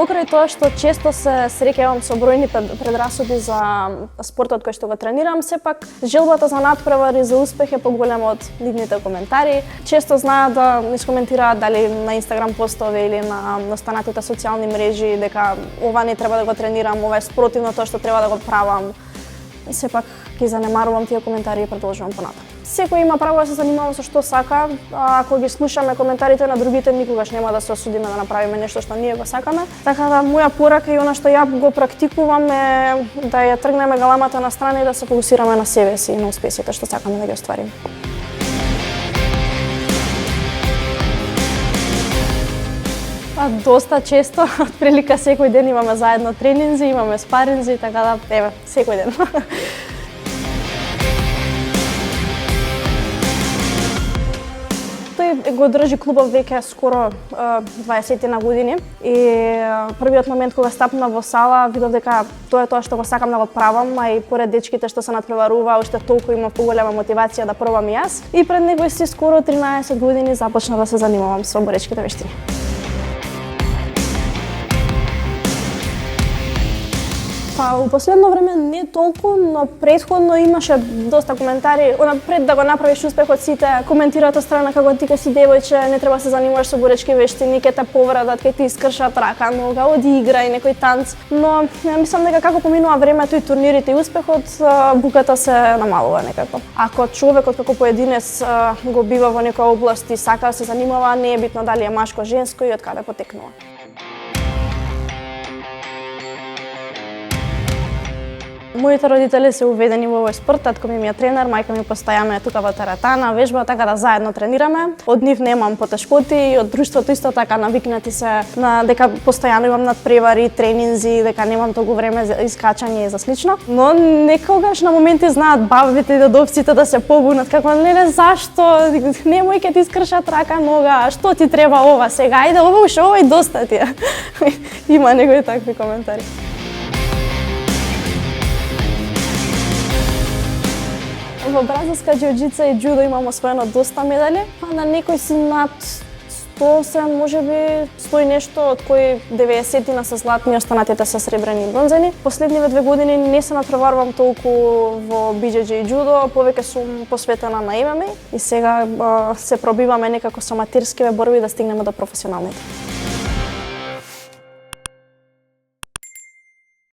Покрај тоа што често се среќавам со бројни предрасуди за спортот кој што го тренирам, сепак желбата за надпревар и за успех е поголема од нивните коментари. Често знаат да искоментираат дали на Инстаграм постови или на останатите социјални мрежи дека ова не треба да го тренирам, ова е спротивно тоа што треба да го правам. Сепак ќе занемарувам тие коментари и продолжувам понатаму. Секој има право да се занимава со што сака, ако ги слушаме коментарите на другите, никогаш нема да се осудиме да направиме нешто што ние го сакаме. Така да моја порака и она што ја го практикувам е да ја тргнеме галамата на страна и да се фокусираме на себе си и на успесите што сакаме да ги оствариме. Доста често, отприлика секој ден имаме заедно тренинзи, имаме спаринзи, така да, еве, секој ден. Тој го држи клубот веќе скоро 20 на години и првиот момент кога стапнав во сала видов дека тоа е тоа што го сакам да го правам, а и поред дечките што се надпреварува, уште толку има поголема мотивација да пробам и јас. И пред него си скоро 13 години започнав да се занимавам со боречките вештини. У последно време не толку, но претходно имаше доста коментари. Пред да го направиш успехот, сите коментираат од страна како ти ка си девојче, не треба се занимаваш со боречки вештини, ќе те повредат, ќе ти искршат рака, нога, оди играј некој танц. Но мислам дека како поминува времето и турнирите и успехот, буката се намалува некако. Ако човекот како поединец го бива во некоја област и сака да се занимава, не е битно дали е машко, женско и од каде потекнува. Моите родители се уведени во овој спорт, татко ми е тренер, мајка ми постојано е тука во теретана, вежба, така да заедно тренираме. Од нив немам потешкоти и од друштвото исто така навикнати се на дека постојано имам надпревари, тренинзи, дека немам толку време за искачање и за слично. Но некогаш на моменти знаат бабите и дедовците да се побунат, како леле зашто, немој ќе ти искршат рака, нога, што ти треба ова сега, ајде ова уште ова и доста ти е. Има некои такви коментари. Во бразилска џиу-џица и џудо имам освоено доста медали, а на некој си над 100 се, можеби 100 и нешто, од кои 90 се златни, останатите се сребрени и бронзени. Последниве 2 години не се натпреварувам толку во BJJ и џудо, повеќе сум посветена на MMA и сега се пробиваме некако со аматерскиве борби да стигнеме до професионалните.